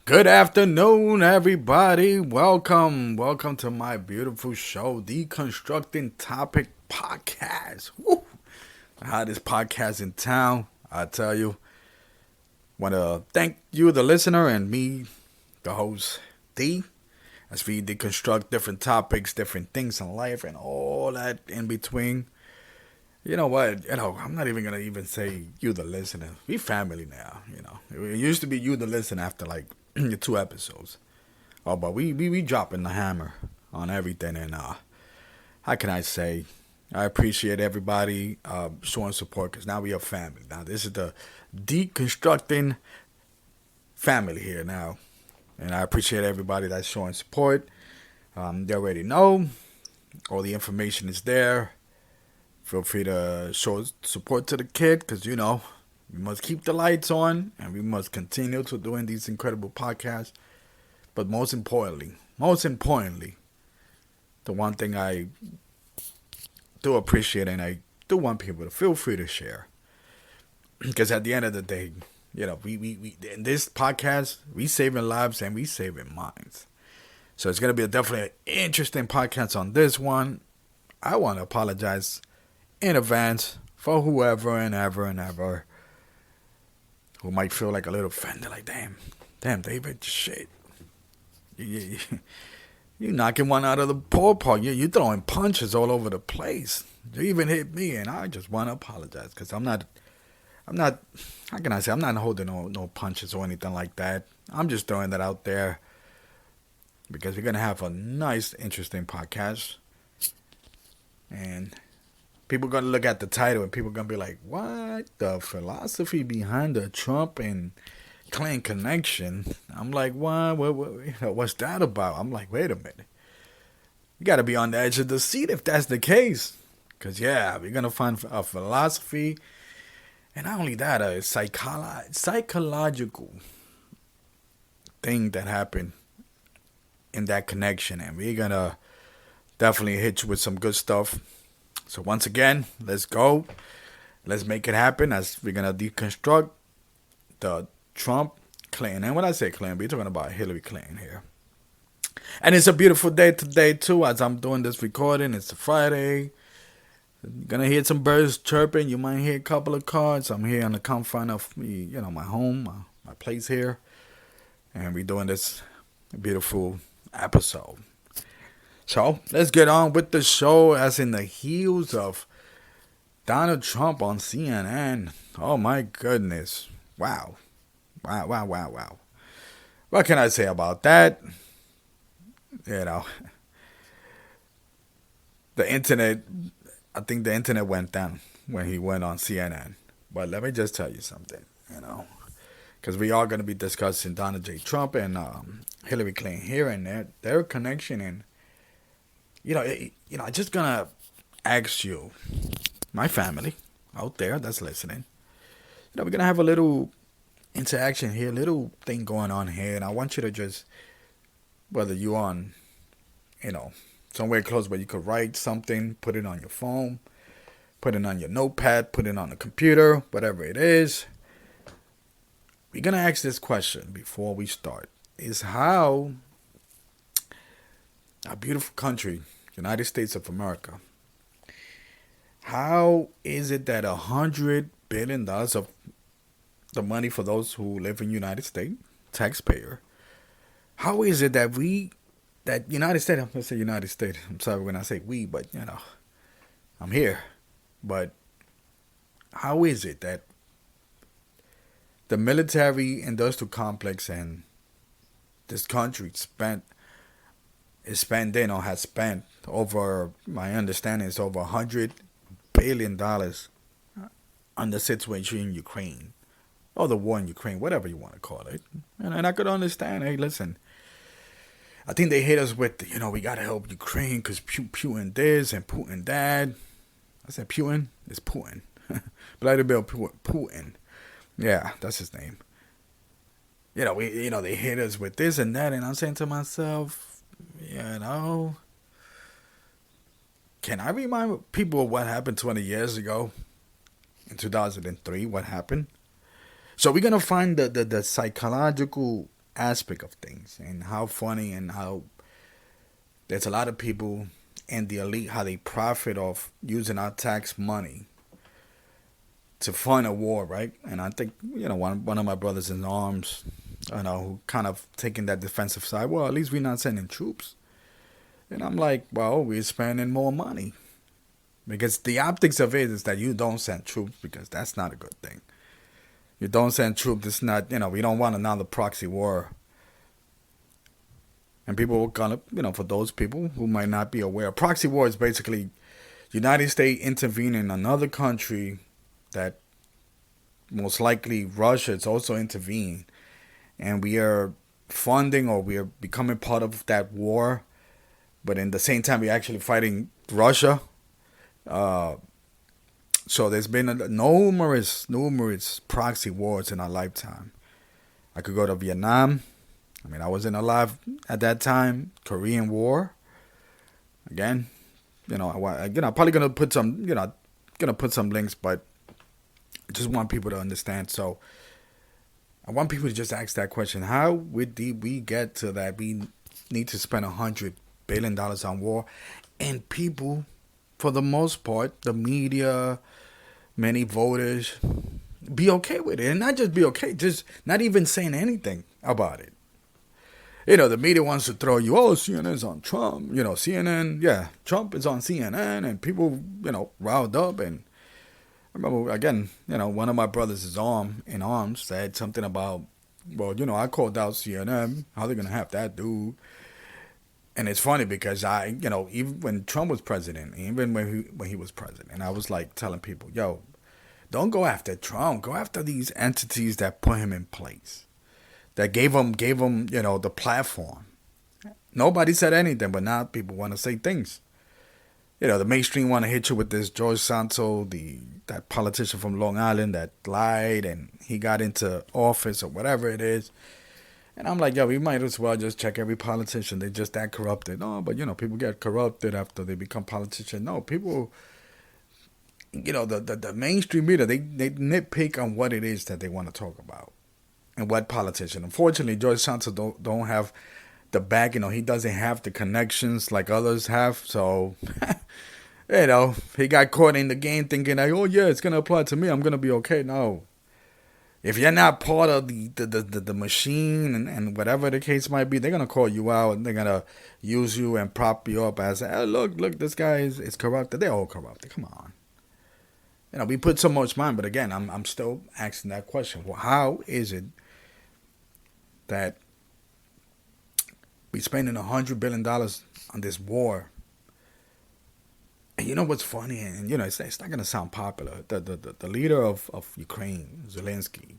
Good afternoon, everybody. Welcome to my beautiful show, D-constructing Topic Podcast. Woo! The hottest podcast in town. I tell you, want to thank you, the listener, and me, the host, D, as we deconstruct different topics, different things in life, and all that in between. You know what? I'm not even gonna even say you, the listener. We family now. It used to be you, the listener, after like the two episodes. Oh, but we dropping the hammer on everything, and how can I say? I appreciate everybody showing support because now we are family. Now this is the deconstructing family here now, and I appreciate everybody that's showing support. They already know all the information is there. Feel free to show support to the kid because we must keep the lights on and we must continue to doing these incredible podcasts. But most importantly, the one thing I do appreciate and I do want people to feel free to share. Because at the end of the day, we in this podcast, we saving lives and we saving minds. So it's going to be definitely an interesting podcast on this one. I want to apologize in advance for whoever and ever who might feel like a little offended, like damn, David, shit, you knocking one out of the ballpark. You throwing punches all over the place. You even hit me, and I just want to apologize because I'm not. How can I say? I'm not holding no punches or anything like that. I'm just throwing that out there because we're gonna have a nice, interesting podcast, and people are going to look at the title and people are going to be like, what? The philosophy behind the Trump and Clinton connection? I'm like, what? What's that about? I'm like, wait a minute. You got to be on the edge of the seat if that's the case. Because, yeah, we're going to find a philosophy. And not only that, a psychological thing that happened in that connection. And we're going to definitely hit you with some good stuff. So once again, let's go. Let's make it happen as we're going to deconstruct the Trump Clinton. And when I say Clinton, we're talking about Hilary Clinton here. And it's a beautiful day today, too, as I'm doing this recording. It's a Friday. You're going to hear some birds chirping. You might hear a couple of cars. I'm here on the confine of my home, my place here. And we're doing this beautiful episode. So let's get on with the show. As in the heels of Donald Trump on CNN. Oh my goodness. Wow. What can I say about that? The internet, I think the internet went down when he went on CNN. But let me just tell you something, because we are going to be discussing Donald J. Trump and Hillary Clinton here and their connection. And I'm just gonna ask you, my family out there that's listening, we're gonna have a little interaction here, little thing going on here, and I want you to just, whether you're on, somewhere close where you could write something, put it on your phone, put it on your notepad, put it on the computer, whatever it is. We're gonna ask this question before we start: is how a beautiful country, United States of America, how is it that $100 billion of the money for those who live in United States, taxpayer, how is it that United States, I'm going to say United States, I'm sorry when I say we, but I'm here, but how is it that the military industrial complex and this country has spent over, my understanding is over $100 billion on the situation in Ukraine, or the war in Ukraine, whatever you want to call it. And I could understand, hey, listen, I think they hit us with, we got to help Ukraine because Putin this and Putin that. I said Putin? It's Putin. Vladimir Putin. Yeah, that's his name. They hit us with this and that, and I'm saying to myself, can I remind people of what happened 20 years ago? In 2003, what happened? So we're going to find the psychological aspect of things and how funny and how there's a lot of people in the elite how they profit off using our tax money to fund a war, right? And I think one of my brothers in arms, who kind of taking that defensive side. Well, at least we're not sending troops. And I'm like, well, we're spending more money because the optics of it is that you don't send troops because that's not a good thing. You don't send troops. It's not, we don't want another proxy war. And people are gonna, for those people who might not be aware, a proxy war is basically United States intervening in another country that most likely Russia is also intervening, and we are funding or we are becoming part of that war, but in the same time we're actually fighting Russia. So there's been numerous proxy wars in our lifetime. I could go to Vietnam. I mean, I wasn't alive at that time. Korean War. Again, I'm probably gonna put some, gonna put some links, but I just want people to understand. So I want people to just ask that question: how did we get to that? We need to spend $100 billion on war, and people, for the most part, the media, many voters, be okay with it, and not just be okay, just not even saying anything about it. The media wants to throw you, CNN's on Trump. CNN, yeah, Trump is on CNN, and people, riled up. And I remember, again, one of my brothers in arms said something about, well, I called out CNN. How they going to have that dude? And it's funny because even when Trump was president, even when he was president, I was like telling people, yo, don't go after Trump. Go after these entities that put him in place. That gave them, the platform. Nobody said anything, but now people want to say things. The mainstream want to hit you with this George Santos, that politician from Long Island that lied and he got into office or whatever it is. And I'm like, yo, we might as well just check every politician. They just that corrupted. No, but people get corrupted after they become politicians. No, people, the mainstream media, they nitpick on what it is that they want to talk about. And what politician? Unfortunately, George Santos don't have the back. He doesn't have the connections like others have. So, he got caught in the game thinking like, oh yeah, it's gonna apply to me. I'm gonna be okay. No, if you're not part of the machine and whatever the case might be, they're gonna call you out and they're gonna use you and prop you up as, hey, look, this guy is corrupted. They're all corrupted. Come on. We put so much mind, but again, I'm still asking that question. Well, how is it that we're spending $100 billion on this war? And you know what's funny? And it's not gonna sound popular. The leader of Ukraine, Zelensky.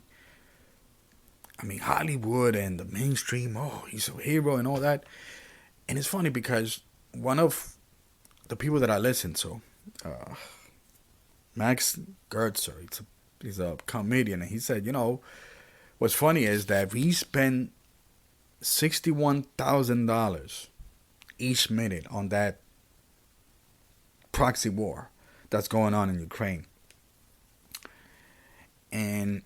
I mean, Hollywood and the mainstream. Oh, he's a hero and all that. And it's funny because one of the people that I listen to, Max Gertzer, he's a comedian, and he said, what's funny is that we spend $61,000 each minute on that proxy war that's going on in Ukraine. And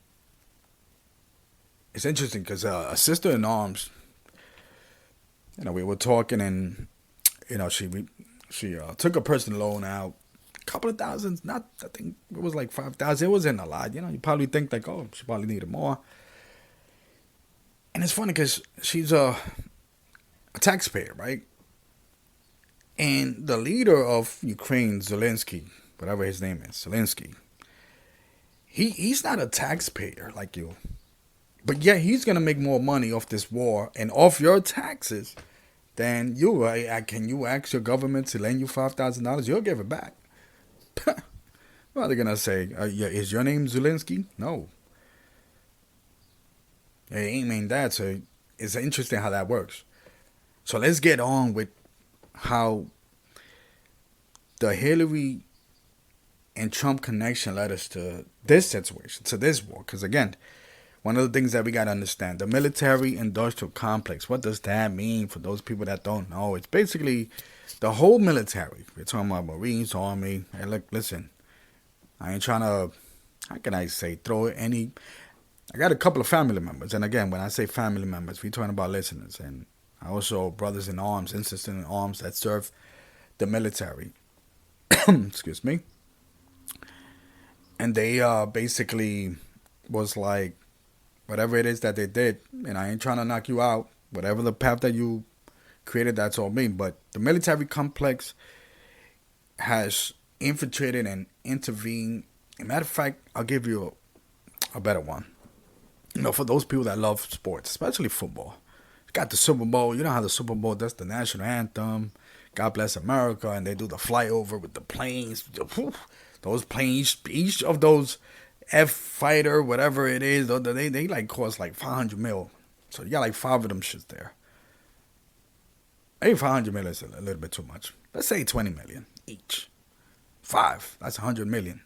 it's interesting because a sister in arms, we were talking, and she took a personal loan out, a couple of thousands, I think it was like 5,000. It wasn't a lot. You probably think like, oh, she probably needed more. And it's funny because she's a taxpayer, right? And the leader of Ukraine, Zelensky, whatever his name is, Zelensky, he's not a taxpayer like you. But yeah, he's going to make more money off this war and off your taxes than you. Can you ask your government to lend you $5,000? You'll give it back. Well, they're going to say, is your name Zelensky? No. It ain't mean that. So it's interesting how that works. So let's get on with how the Hillary and Trump connection led us to this situation, to this war. Because again, one of the things that we got to understand, the military-industrial complex, what does that mean for those people that don't know? It's basically the whole military. We're talking about Marines, Army. Hey, look, listen, I ain't trying to, how can I say, throw any, I got a couple of family members, and again, when I say family members, we're talking about listeners, and also brothers in arms, sisters in arms that serve the military. Excuse me. And they basically was like, whatever it is that they did, and I ain't trying to knock you out. Whatever the path that you created, that's all me. But the military complex has infiltrated and intervened. As a matter of fact, I'll give you a better one. For those people that love sports, especially football. You got the Super Bowl. You know how the Super Bowl does the national anthem. God bless America. And they do the flyover with the planes. Those planes, each of those F fighter, whatever it is, they like cost like 500 mil. So you got like 5 of them shits there. Maybe 500 million is a little bit too much. Let's say 20 million each. 5. That's 100 million.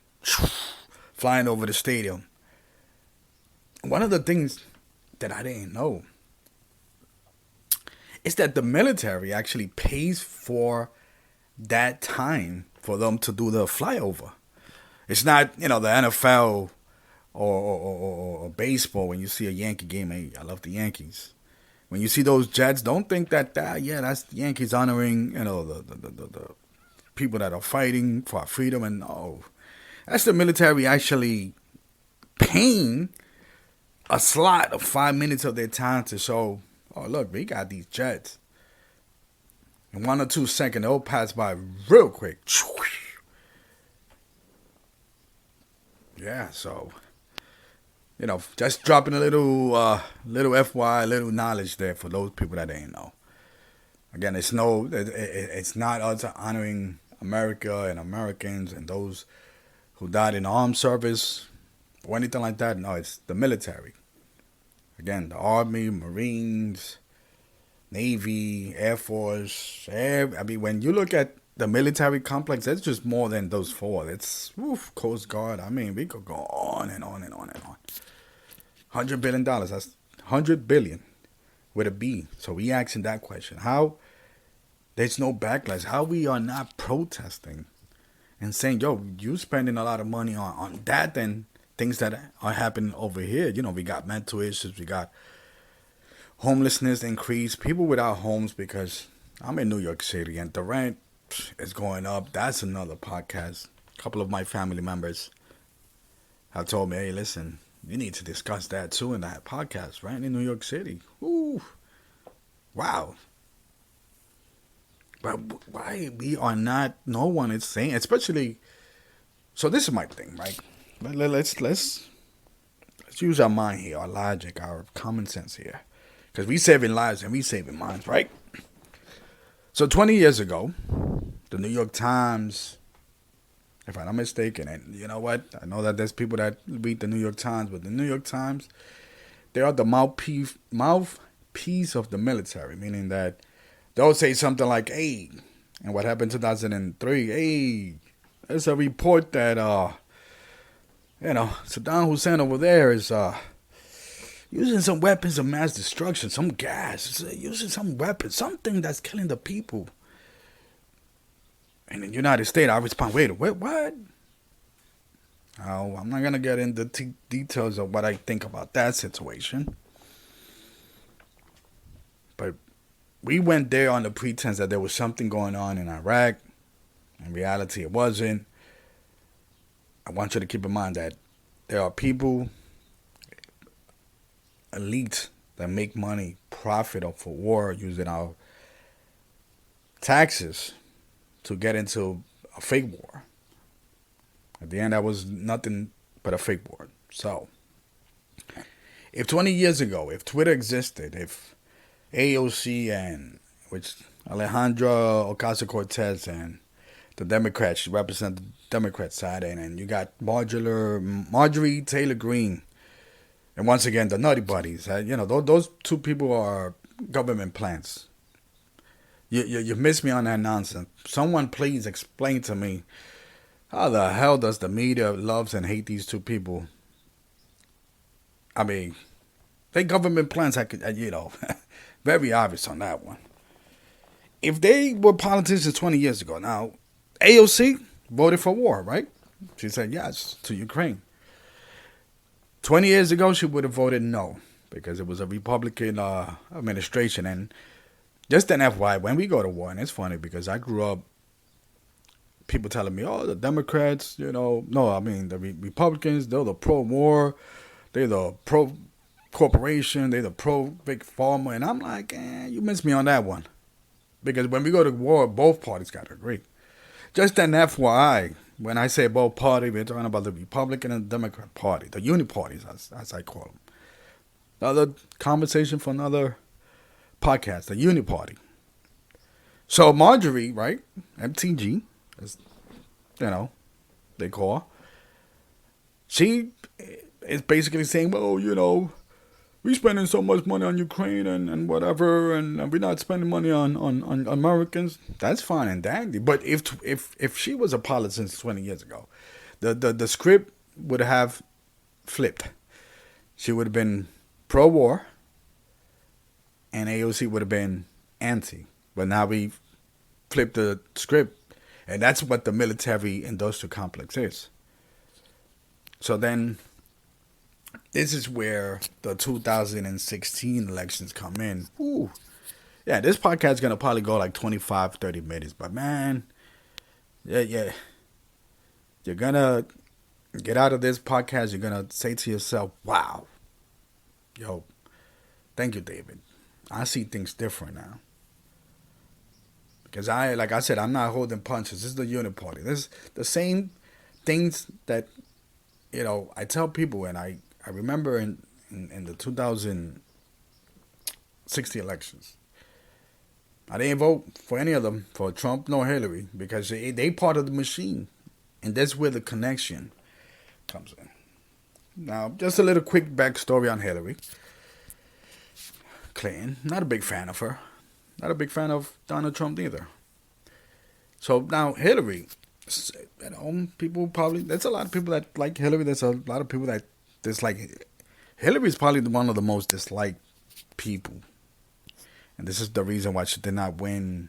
Flying over the stadium. One of the things that I didn't know is that the military actually pays for that time for them to do the flyover. It's not, the NFL or baseball when you see a Yankee game. Hey, I love the Yankees. When you see those jets, don't think that that's the Yankees honoring, the people that are fighting for our freedom. And no, that's the military actually paying a slot of 5 minutes of their time to show, oh, look, we got these jets. In 1 or 2 seconds, they'll pass by real quick. Yeah, so, just dropping a little FYI, little knowledge there for those people that ain't know. Again, it's not us honoring America and Americans and those who died in the armed service or anything like that. No, it's the military. Again, the Army, Marines, Navy, Air Force. When you look at the military complex, it's just more than those 4. It's Coast Guard. We could go on and on and on and on. $100 billion. That's $100 billion with a B. So we asking that question. How there's no backlash. How we are not protesting and saying, yo, you spending a lot of money on that and things that are happening over here. We got mental issues. We got homelessness increase. People without homes because I'm in New York City and the rent is going up. That's another podcast. A couple of my family members have told me, hey, listen, you need to discuss that too in that podcast, right? In New York City. Ooh. Wow. But why we are not, no one is saying, especially, so this is my thing, right? Let's use our mind here, our logic, our common sense here. Because we saving lives and we saving minds, right? So 20 years ago, the New York Times, if I'm not mistaken, and you know what? I know that there's people that read the New York Times, but the New York Times, they are the mouthpiece of the military, meaning that they'll say something like, hey, and what happened in 2003, hey, there's a report that, Saddam Hussein over there is using some weapons of mass destruction, some gas, using some weapons, something that's killing the people. And in the United States, I respond, wait, what? Oh, I'm not going to get into details of what I think about that situation. But we went there on the pretense that there was something going on in Iraq. In reality, it wasn't. I want you to keep in mind that there are people, elite, that make money, profit off of war using our taxes to get into a fake war. At the end, that was nothing but a fake war. So, if 20 years ago, if Twitter existed, if AOC and, which Alejandra Ocasio-Cortez and the Democrats, she represent the Democrat side, and you got Marjorie Taylor Greene, and once again, the Nutty Buddies. Those two people are government plants. You missed me on that nonsense. Someone please explain to me how the hell does the media loves and hate these two people? They government plans. Very obvious on that one. If they were politicians 20 years ago, now AOC voted for war, right? She said yes to Ukraine. 20 years ago, she would have voted no because it was a Republican administration. And just an FYI, when we go to war, and it's funny because I grew up, people telling me, oh, the Democrats, no, I mean, the Republicans, they're the pro-war, they're the pro-corporation, they're the pro-big pharma. And I'm like, you missed me on that one. Because when we go to war, both parties got to agree. Just an FYI, when I say both parties, we're talking about the Republican and Democrat party, the uni-parties, as I call them. Another conversation for another podcast, the uni-party. So Marjorie, right, MTG, as they call her, she is basically saying, well, we're spending so much money on Ukraine and whatever, and we're not spending money on Americans. That's fine and dandy. But if she was a politician 20 years ago, the script would have flipped. She would have been pro-war, and AOC would have been anti. But now we flipped the script, and that's what the military-industrial complex is. So then, this is where the 2016 elections come in. Ooh. Yeah, this podcast is going to probably go like 25, 30 minutes. But man, yeah. You're going to get out of this podcast. You're going to say to yourself, wow. Yo, thank you, David. I see things different now. Because like I said, I'm not holding punches. This is the unit party. This is the same things that, I tell people, and I remember in the 2016 elections, I didn't vote for any of them, for Trump nor Hillary, because they part of the machine. And that's where the connection comes in. Now, just a little quick backstory on Hilary Clinton. Not a big fan of her. Not a big fan of Donald Trump either. So now Hillary, people probably, there's a lot of people that like Hillary. There's a lot of people that dislike. Hillary is probably one of the most disliked people. And this is the reason why she did not win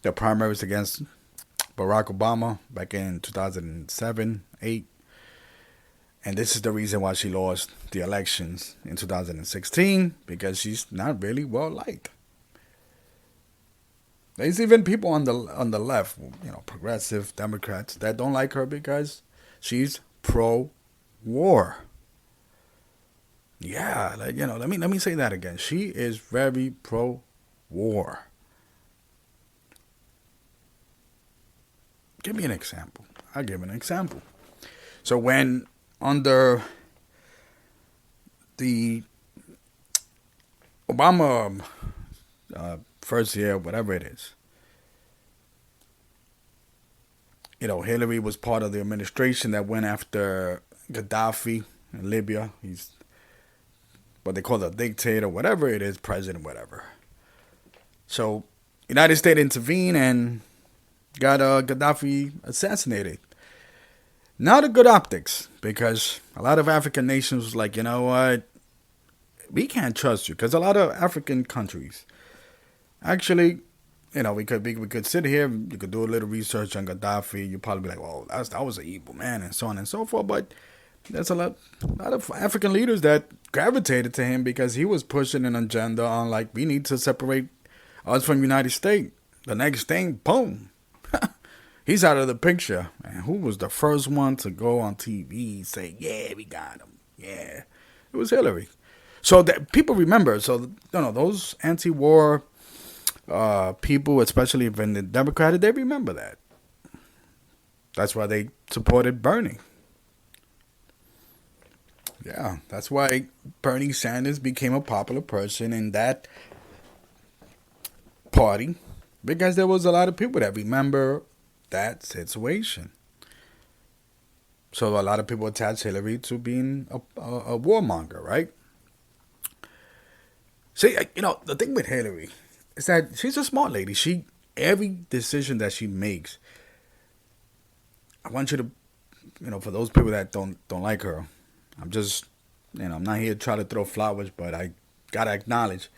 the primaries against Barack Obama back in 2007, 8. And this is the reason why she lost the elections in 2016, because she's not really well liked. There's even people on the left, progressive Democrats, that don't like her because she's pro-war. Yeah, let me say that again. She is very pro-war. Give me an example. I'll give an example. So when under the Obama first year, whatever it is, Hillary was part of the administration that went after Gaddafi in Libya. He's what they call a dictator, whatever it is, president, whatever. So United States intervened and got Gaddafi assassinated. Not a good optics, because a lot of African nations was like, you know what, we can't trust you, because a lot of African countries, actually, we could sit here, you could do a little research on Gaddafi, you'd probably be like, well, that was an evil man, and so on and so forth, but there's a lot of African leaders that gravitated to him because he was pushing an agenda on, like, we need to separate us from the United States. The next thing, boom. He's out of the picture. And who was the first one to go on TV and say, yeah, we got him. Yeah. It was Hillary. So that people remember. So, those anti-war people, especially when the Democratic, they remember that. That's why they supported Bernie. Yeah, that's why Bernie Sanders became a popular person in that party, because there was a lot of people that remember that situation. So a lot of people attach Hillary to being a warmonger, right? See, the thing with Hillary is that she's a smart lady. Every decision that she makes, I want you to, for those people that don't like her, I'm just, I'm not here to try to throw flowers, but I gotta acknowledge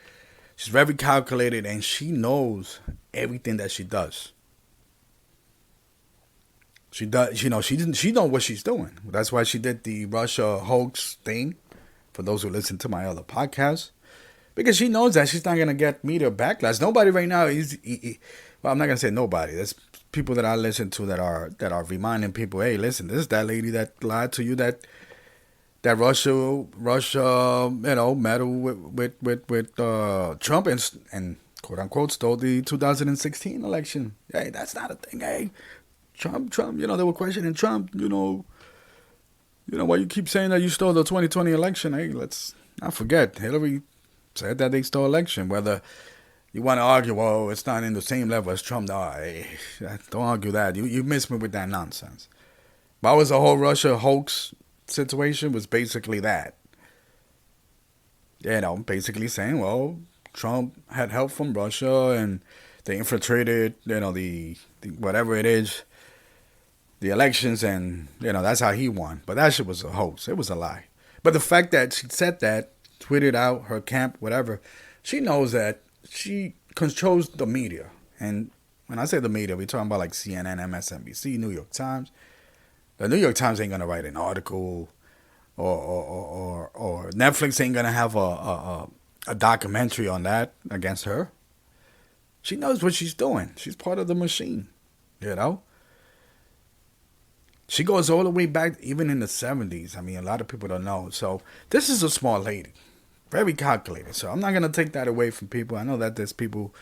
she's very calculated and she knows everything that she does. She does, she know what she's doing. That's why she did the Russia hoax thing. For those who listen to my other podcasts, because she knows that she's not gonna get media backlash. Nobody right now is. Well, I'm not gonna say nobody. There's people that I listen to that are reminding people, hey, listen, this is that lady that lied to you that Russia meddled with Trump and quote unquote stole the 2016 election. Hey, that's not a thing. Hey, Trump, they were questioning Trump, why you keep saying that you stole the 2020 election. Hey, let's not forget, Hillary said that they stole election. Whether you want to argue, well, it's not in the same level as Trump. No, hey, don't argue that. You missed me with that nonsense. But was the whole Russia hoax situation was basically that. Basically saying, well, Trump had help from Russia and they infiltrated, the whatever it is, the elections, and that's how he won. But that shit was a hoax. It was a lie. But the fact that she said that, tweeted out her camp, whatever, she knows that she controls the media. And when I say the media, we're talking about like CNN, MSNBC, New York Times. The New York Times ain't gonna write an article, or Netflix ain't gonna have a documentary on that against her. She knows what she's doing. She's part of the machine, She goes all the way back, even in the 70s. I mean, a lot of people don't know. So this is a smart lady, very calculated. So I'm not gonna take that away from people. I know that there's people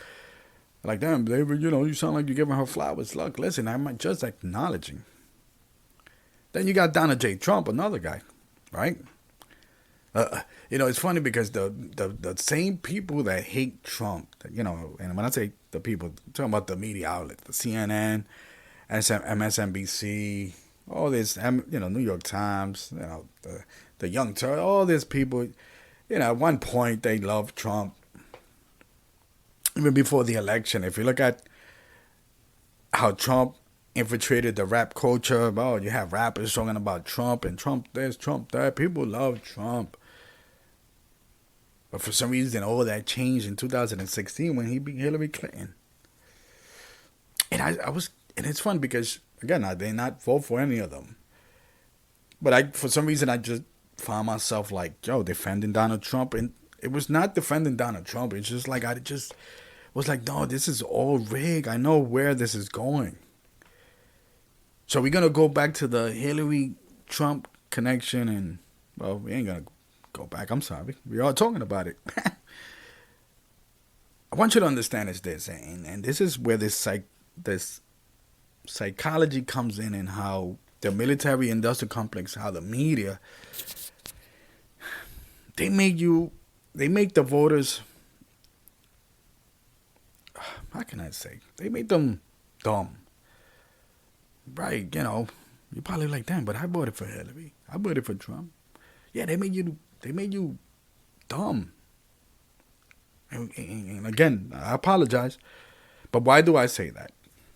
like, damn, David, you sound like you're giving her flowers. Look, listen, I'm just acknowledging. Then you got Donald J. Trump, another guy, right? It's funny because the same people that hate Trump, and when I say the people, I'm talking about the media outlets, the CNN, MSNBC, all this, New York Times, the Young Turk, all these people, at one point they loved Trump, even before the election. If you look at how Trump infiltrated the rap culture, you have rappers talking about Trump and Trump this, Trump that. People love Trump. But for some reason, all that changed in 2016 when he beat Hilary Clinton. And and it's fun because, again, I did not vote for any of them. But for some reason, I just found myself like, defending Donald Trump. And it was not defending Donald Trump. It's just like, I just was like, no, this is all rigged. I know where this is going. So we're going to go back to the Hillary-Trump connection. And, well, we ain't going to go back. I'm sorry. We are talking about it. I want you to understand is this. And this is where this psychology comes in, and how the military industrial complex, how the media, they make the voters, how can I say, they make them dumb, right? You're probably like, damn, but I voted for Hillary, I voted for Trump. Yeah, they made you dumb. And again, I apologize, but why do I say that?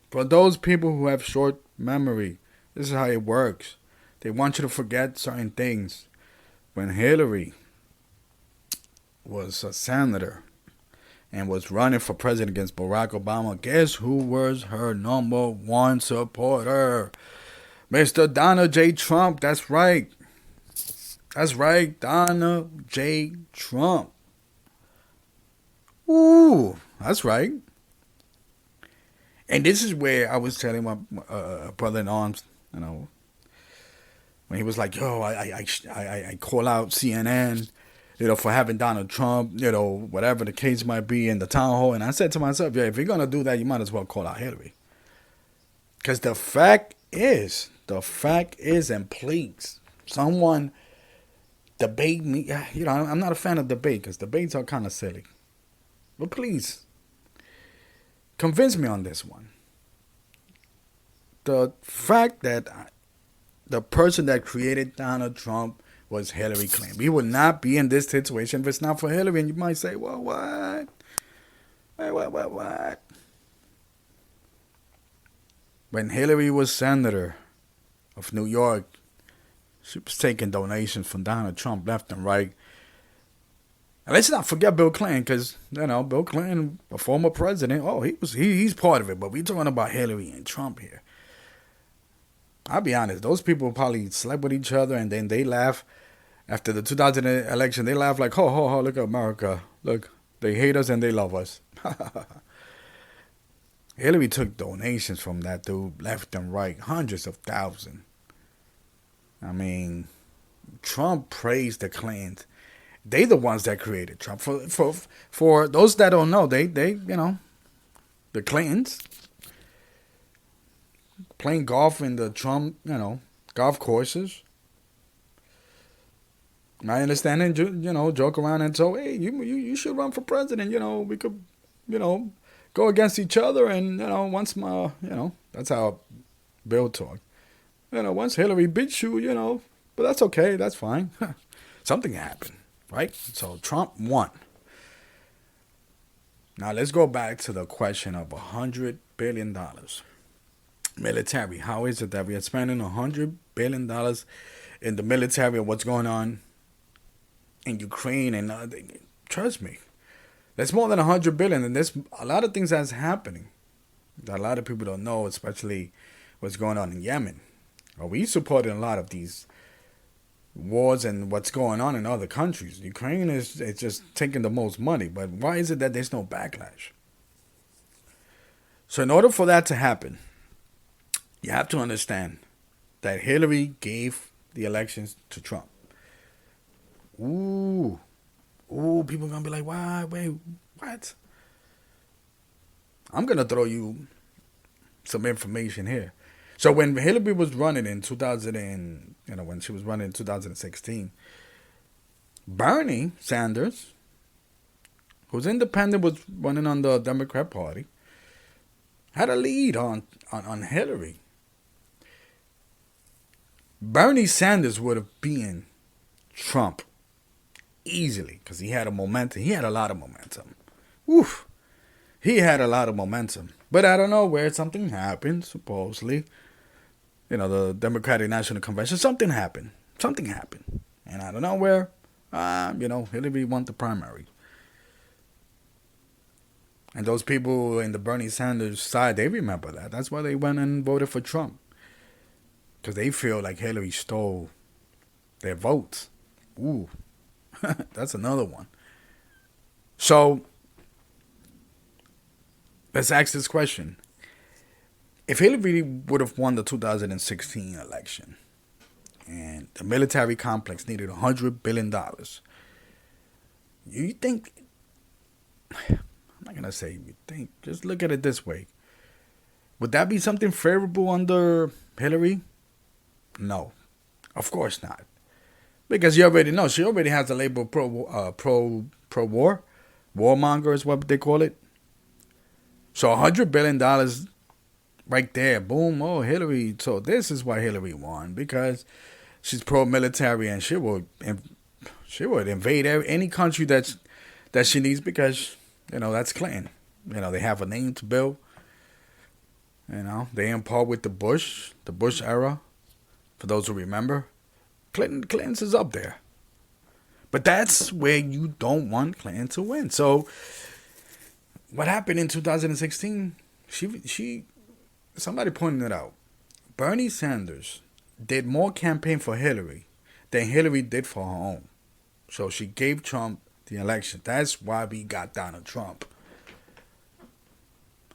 For those people who have short memory, this is how it works. They want you to forget certain things. When Hillary was a senator and was running for president against Barack Obama, guess who was her number one supporter? Mr. Donald J. Trump. That's right. That's right, Donald J. Trump. Ooh, that's right. And this is where I was telling my brother in arms, when he was like, I call out CNN, for having Donald Trump, whatever the case might be in the town hall. And I said to myself, if you're going to do that, you might as well call out Hillary. Because the fact is, and please, someone debate me. I'm not a fan of debate because debates are kind of silly. But please, convince me on this one. The fact that the person that created Donald Trump was Hilary Clinton. We would not be in this situation if it's not for Hillary. And you might say, well, what? What? When Hillary was senator of New York, she was taking donations from Donald Trump left and right. And let's not forget Bill Clinton, because, Bill Clinton, a former president, he's part of it. But we're talking about Hillary and Trump here. I'll be honest. Those people probably slept with each other, and then they laugh after the 2000 election. They laugh like, "Ho ho ho! Look at America! Look, they hate us and they love us." Hillary took donations from that dude left and right, hundreds of thousands. I mean, Trump praised the Clintons. They the ones that created Trump. For those that don't know, they the Clintons playing golf in the Trump golf courses. My understanding, joke around and so, hey, you should run for president. We could, go against each other, and once that's how Bill talked. Once Hillary beats you, but that's okay, that's fine. Something happened, right? So Trump won. Now let's go back to the question of $100 billion military. How is it that we are spending $100 billion in the military of what's going on in Ukraine? And trust me, that's more than $100 billion, and there's a lot of things that's happening that a lot of people don't know, especially what's going on in Yemen. We supported a lot of these wars and what's going on in other countries. Ukraine is just taking the most money, but why is it that there's no backlash? So in order for that to happen, you have to understand that Hillary gave the elections to Trump. Ooh, people are going to be like, why, wait, what? I'm going to throw you some information here. So when Hillary was running in 2016, Bernie Sanders, who's independent, was running on the Democrat Party, had a lead on Hillary. Bernie Sanders would have beaten Trump easily because he had a momentum. He had a lot of momentum. Oof. He had a lot of momentum. But I don't know where something happened, supposedly. The Democratic National Convention, something happened. And I don't know where, Hillary won the primary. And those people in the Bernie Sanders side, they remember that. That's why they went and voted for Trump. Because they feel like Hillary stole their votes. Ooh, that's another one. So, let's ask this question. If Hillary would have won the 2016 election and the military complex needed $100 billion, you think, I'm not going to say you think, just look at it this way. Would that be something favorable under Hillary? No, of course not. Because you already know, she already has the label pro-war. Warmonger is what they call it. So $100 billion right there, boom, oh, Hillary. So this is why Hillary won, because she's pro-military and she would invade any country that she needs because, that's Clinton. They have a name to build. They in par with the Bush era. For those who remember, Clinton's is up there. But that's where you don't want Clinton to win. So what happened in 2016? Somebody pointed it out. Bernie Sanders did more campaign for Hillary than Hillary did for her own. So she gave Trump the election. That's why we got Donald Trump.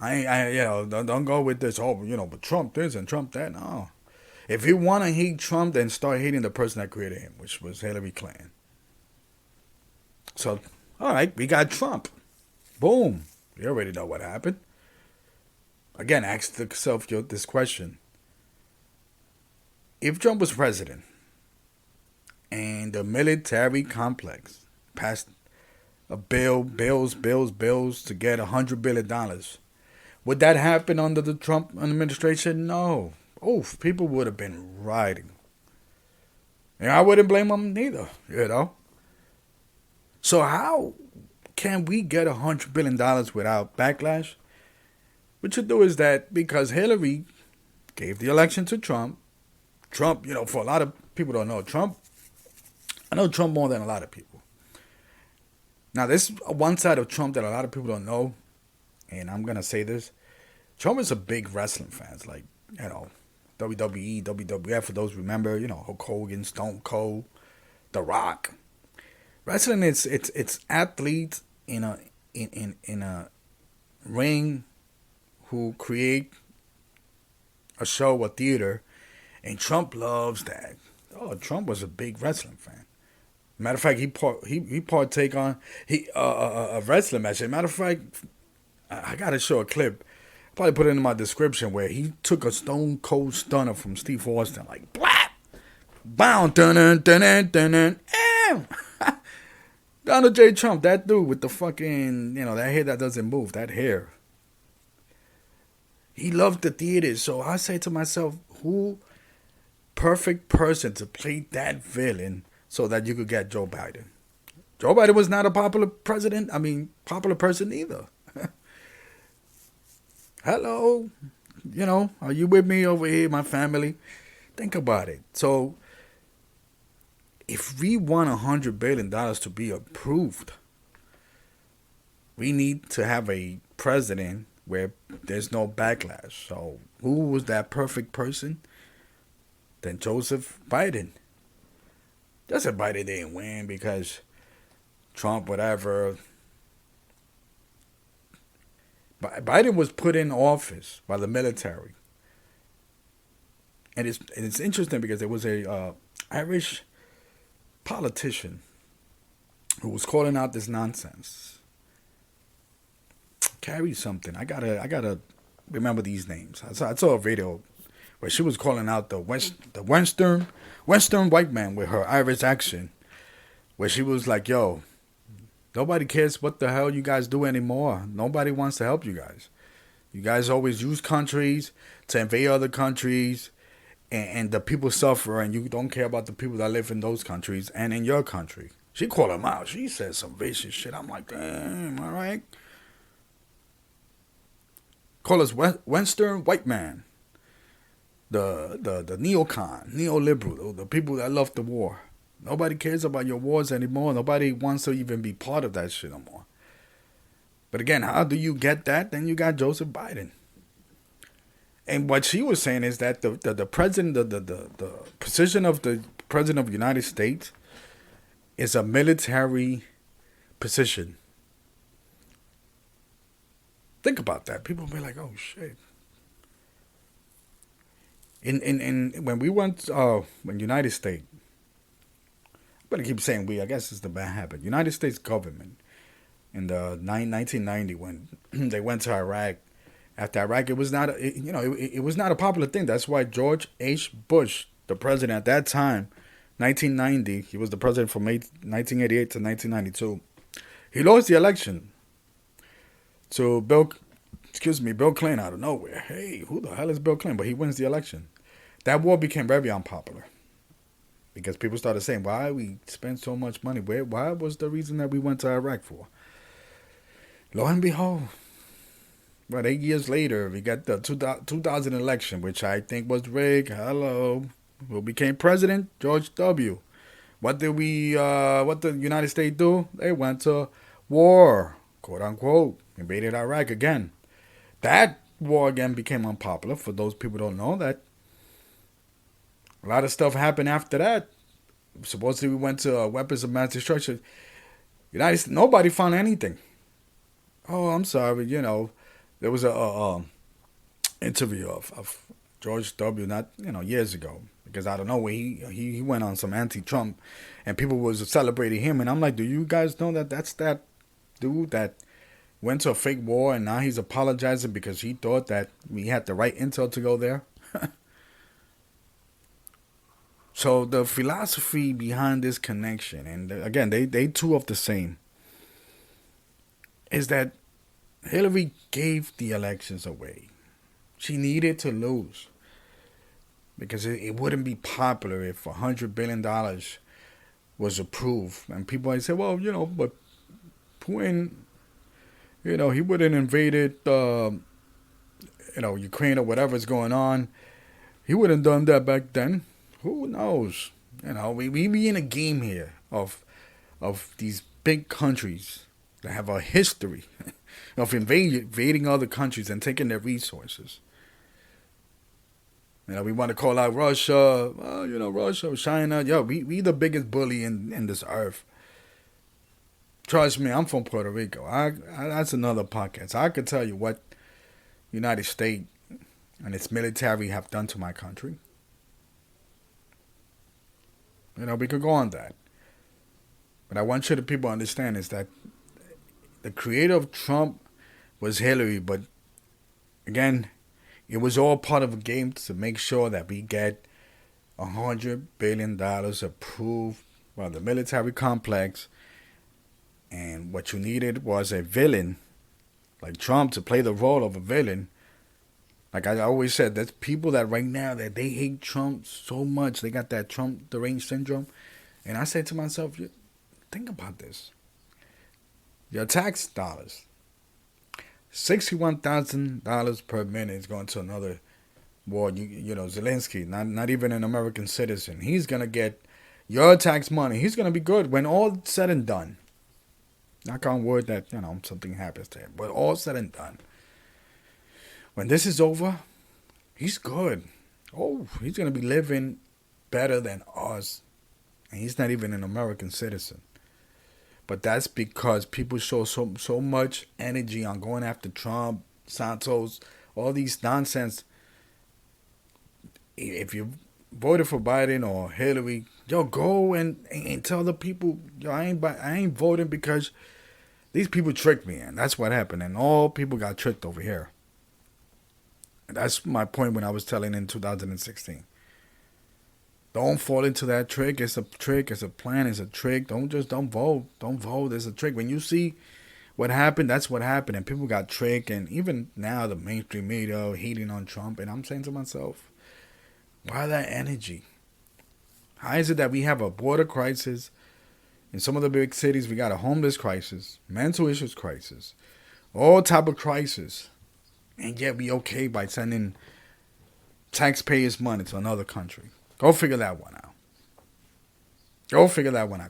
Don't go with this. But Trump this and Trump that. No. If you want to hate Trump, then start hating the person that created him, which was Hillary Clinton. So, all right, we got Trump. Boom. You already know what happened. Again, ask yourself this question. If Trump was president and the military complex passed a bills to get $100 billion, would that happen under the Trump administration? No. People would have been rioting. And I wouldn't blame them neither, So how can we get $100 billion without backlash? What you do is that because Hillary gave the election to Trump, for a lot of people don't know Trump. I know Trump more than a lot of people. Now, there's one side of Trump that a lot of people don't know, and I'm going to say this. Trump is a big wrestling fan. Like, WWE, WWF, for those who remember, Hulk Hogan, Stone Cold, The Rock. Wrestling, it's athletes in a ring who create a show, a theater, and Trump loves that. Oh, Trump was a big wrestling fan. Matter of fact, he partake on a wrestling match. Matter of fact, I gotta show a clip. I'll probably put it in my description where he took a Stone Cold Stunner from Steve Austin, like blap, bow, dun dun dun dun. Donald J. Trump, that dude with the fucking, that hair that doesn't move, that hair. He loved the theater, so I say to myself, who perfect person to play that villain so that you could get Joe Biden? Joe Biden was not a popular president. Popular person either. Hello, are you with me over here, my family? Think about it. So, if we want $100 billion to be approved, we need to have a president where there's no backlash. So, who was that perfect person? Then Joseph Biden. Joseph Biden didn't win because Trump, whatever. Biden was put in office by the military. And it's interesting because there was a Irish politician who was calling out this nonsense. Carry something. I gotta remember these names. I saw a video where she was calling out the Western white man with her Irish accent, where she was like, "Yo, nobody cares what the hell you guys do anymore. Nobody wants to help you guys. You guys always use countries to invade other countries, and the people suffer, and you don't care about the people that live in those countries and in your country." She called him out. She said some vicious shit. I'm like, damn, all right. Call us Western white man. The neocon, neoliberal, the people that love the war. Nobody cares about your wars anymore. Nobody wants to even be part of that shit no more. But again, how do you get that? Then you got Joseph Biden. And what she was saying is that the president, the position of the president of the United States is a military position. Think about that. People will be like, oh shit. When we went when United States, I'm gonna keep saying we, I guess it's the bad habit. United States government in the 1990 when they went to Iraq. After Iraq, it was not it was not a popular thing. That's why George H. Bush, the president at that time, 1990, he was the president from 1988 to 1992. He lost the election to Bill Clinton out of nowhere. Hey, who the hell is Bill Clinton? But he wins the election. That war became very unpopular because people started saying, why we spend so much money? Why was the reason that we went to Iraq for? Lo and behold, but 8 years later, we got the 2000 election, which I think was rigged. Hello. Who became president? George W. What did what the United States do? They went to war, quote unquote, invaded Iraq again. That war again became unpopular. For those people who don't know that, a lot of stuff happened after that. Supposedly we went to weapons of mass destruction. United States, nobody found anything. Oh, I'm sorry, there was a interview of George W. not years ago, because I don't know where he went on some anti-Trump, and people was celebrating him, and I'm like, do you guys know that that's that dude that went to a fake war and now he's apologizing because he thought that we had the right intel to go there? So the philosophy behind this connection, and again, they two of the same, is that Hillary gave the elections away. She needed to lose because it wouldn't be popular if $100 billion was approved. And people might say, well, but Putin, he wouldn't invaded, Ukraine or whatever's going on. He wouldn't done that back then. Who knows? We be in a game here of these big countries that have a history of invading other countries and taking their resources. We want to call out Russia. Russia, China. Yo, we the biggest bully in this earth. Trust me, I'm from Puerto Rico. That's another podcast. I could tell you what United States and its military have done to my country. We could go on that. But I want you to people understand is that the creator of Trump was Hillary, but again, it was all part of a game to make sure that we get $100 billion approved by the military complex. And what you needed was a villain like Trump to play the role of a villain. Like I always said, there's people that right now that they hate Trump so much. They got that Trump deranged syndrome. And I said to myself, think about this. Your tax dollars, $61,000 per minute is going to another war. Zelensky, not even an American citizen. He's going to get your tax money. He's going to be good when all said and done. Knock on wood that, something happens to him. But all said and done. When this is over, he's good. Oh, he's going to be living better than us. And he's not even an American citizen. But that's because people show so much energy on going after Trump, Santos, all these nonsense. If you voted for Biden or Hillary, go and tell the people, I ain't voting because these people tricked me. And that's what happened. And all people got tricked over here. And that's my point when I was telling in 2016. Don't fall into that trick. It's a trick. It's a plan. It's a trick. Don't vote. Don't vote. It's a trick. When you see what happened, that's what happened. And people got tricked. And even now, the mainstream media hating on Trump. And I'm saying to myself, why that energy? How is it that we have a border crisis? In some of the big cities, we got a homeless crisis, mental issues crisis, all type of crisis. And yet we okay by sending taxpayers' money to another country. Go figure that one out.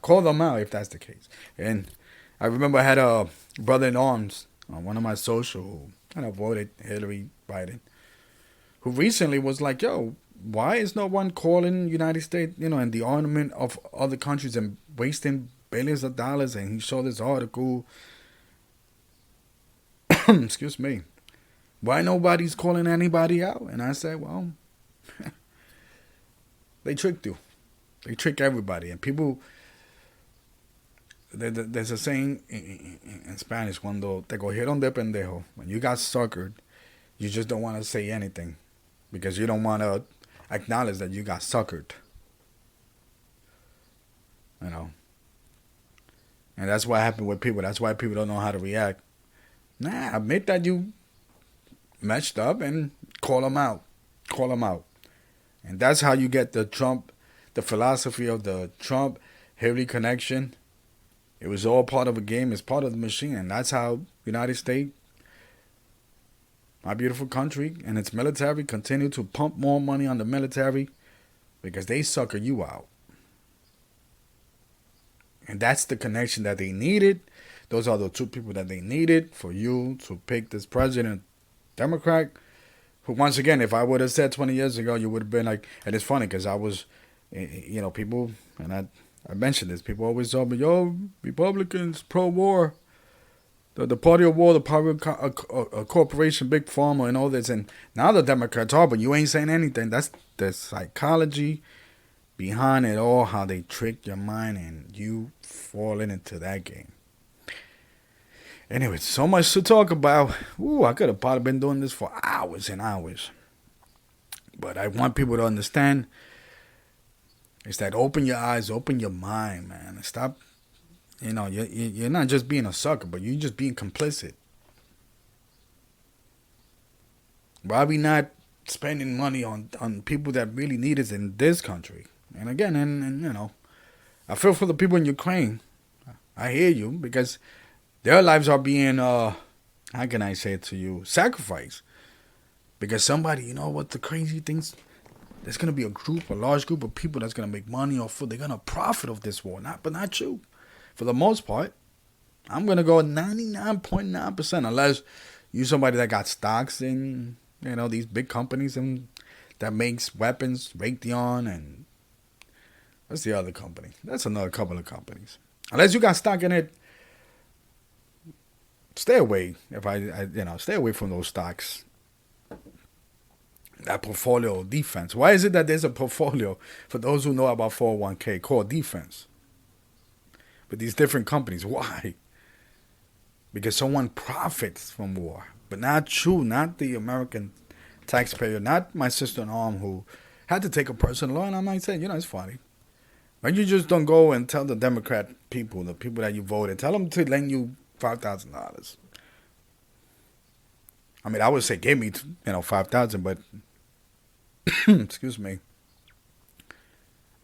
Call them out if that's the case. And I remember I had a brother in arms on one of my social who kind of voted Hillary Biden, who recently was like, why is no one calling United States, and the armament of other countries and wasting billions of dollars? And he showed this article. Excuse me. Why nobody's calling anybody out? And I said, well, they tricked you. They trick everybody. And people, there's a saying in Spanish, cuando te cogieron de pendejo, when you got suckered, you just don't want to say anything because you don't want to acknowledge that you got suckered. And that's what happened with people. That's why people don't know how to react. Admit that you messed up and call them out. And that's how you get the philosophy of the Trump-Hillary connection. It was all part of a game. It's part of the machine. And that's how United States, my beautiful country, and its military continue to pump more money on the military because they sucker you out. And that's the connection that they needed. Those are the two people that they needed for you to pick this president, Democrat. Who, once again, if I would have said 20 years ago, you would have been like, and it's funny because I was, people, and I mentioned this, people always told me, Republicans, pro-war, the party of war, the power of corporation, big pharma, and all this. And now the Democrats are, but you ain't saying anything. That's the psychology behind it all, how they trick your mind and you falling into that game. Anyway, so much to talk about. I could have probably been doing this for hours and hours. But I want people to understand is that open your eyes, open your mind, man. Stop, you're not just being a sucker, but you're just being complicit. Why are we not spending money on people that really need it in this country? And again, and I feel for the people in Ukraine. I hear you because their lives are being, how can I say it to you, sacrificed. Because somebody, what the crazy things, there's going to be a large group of people that's going to make money off of, they're going to profit off this war, but not you. For the most part, I'm going to go 99.9% unless you're somebody that got stocks in, these big companies. And that makes weapons, Raytheon, and what's the other company? That's another couple of companies. Unless you got stock in it, stay away. Stay away from those stocks. That portfolio defense. Why is it that there's a portfolio for those who know about 401k called defense? With these different companies. Why? Because someone profits from war. But not you, not the American taxpayer, not my sister-in-law who had to take a personal loan. I might say, it's funny. But you just don't go and tell the Democrat people, the people that you voted, tell them to lend you $5,000. I mean, I would say give me, $5,000, but excuse me.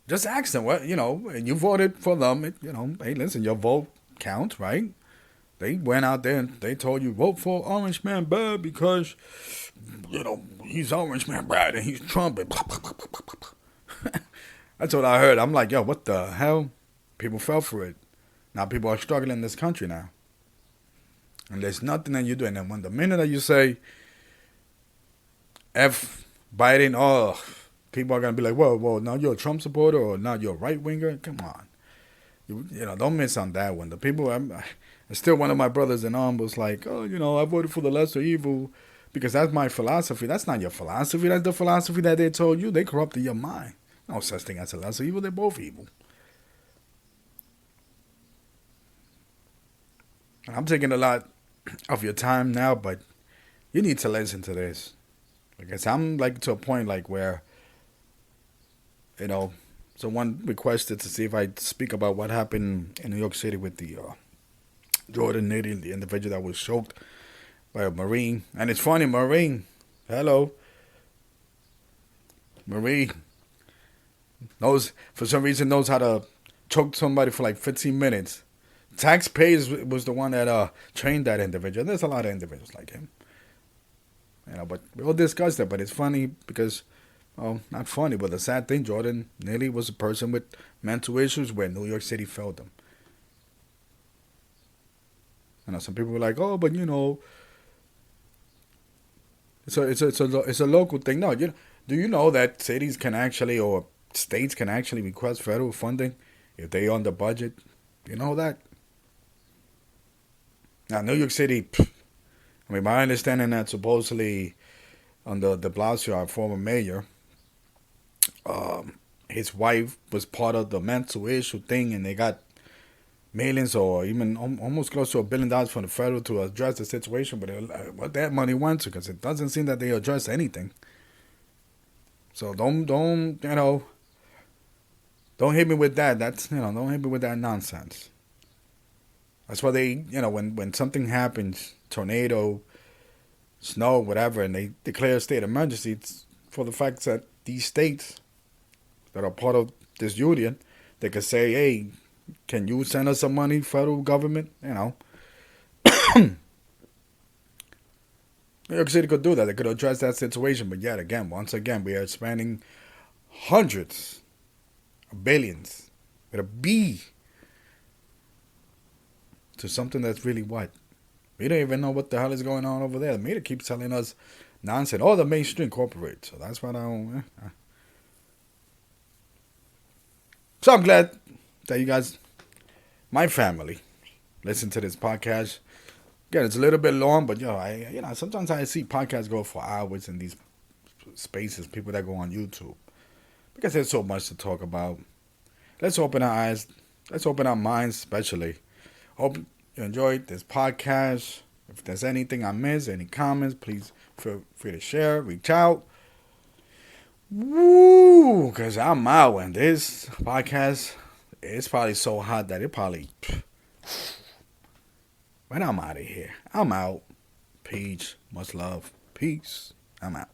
Just ask them what, and you voted for them. Hey, listen, your vote counts, right? They went out there and they told you vote for Orange Man bad because, he's Orange Man bad and he's Trump. And that's what I heard. I'm like, yo, what the hell? People fell for it. Now people are struggling in this country now. And there's nothing that you do. And then when the minute that you say F Biden, people are going to be like, whoa, now you're a Trump supporter or now you're a right-winger? Come on. Don't miss on that one. The people, still one of my brothers in arms was like, I voted for the lesser evil because that's my philosophy. That's not your philosophy. That's the philosophy that they told you. They corrupted your mind. No such thing as a lesser evil. They're both evil. And I'm taking a lot of your time now, but you need to listen to this. Because I'm to a point where, someone requested to see if I speak about what happened in New York City with the Jordan Nitty, the individual that was choked by a Marine. And it's funny, Marine, hello. Marine for some reason knows how to choke somebody for 15 minutes. Taxpayers was the one that trained that individual. There's a lot of individuals like him. But we'll discuss that. But it's funny because, not funny, but the sad thing, Jordan Neely was a person with mental issues where New York City failed him. Some people were like, but it's a local thing. No, do you know that cities can actually or states can actually request federal funding if they on the budget? You know that? Now, New York City, my understanding that supposedly under de Blasio, our former mayor, his wife was part of the mental issue thing, and they got millions or even almost close to $1 billion from the federal to address the situation. But what that money went to, because it doesn't seem that they address anything. So don't hit me with that. Don't hit me with that nonsense. That's why they, when something happens, tornado, snow, whatever, and they declare a state of emergency, it's for the fact that these states that are part of this union, they could say, hey, can you send us some money, federal government? New York City could do that. They could address that situation. But yet again, once again, we are spending hundreds of billions with a B to something that's really what? We don't even know what the hell is going on over there. The media keeps telling us nonsense. The mainstream corporate. So that's what I don't... So I'm glad that you guys, my family, listen to this podcast. Again, it's a little bit long, but sometimes I see podcasts go for hours in these spaces, people that go on YouTube. Because there's so much to talk about. Let's open our eyes. Let's open our minds, especially. Hope you enjoyed this podcast. If there's anything I missed, any comments, please feel free to share, reach out. Woo! Because I'm out, and this podcast is probably so hot that it probably... But I'm out of here. I'm out. Peace. Much love. Peace. I'm out.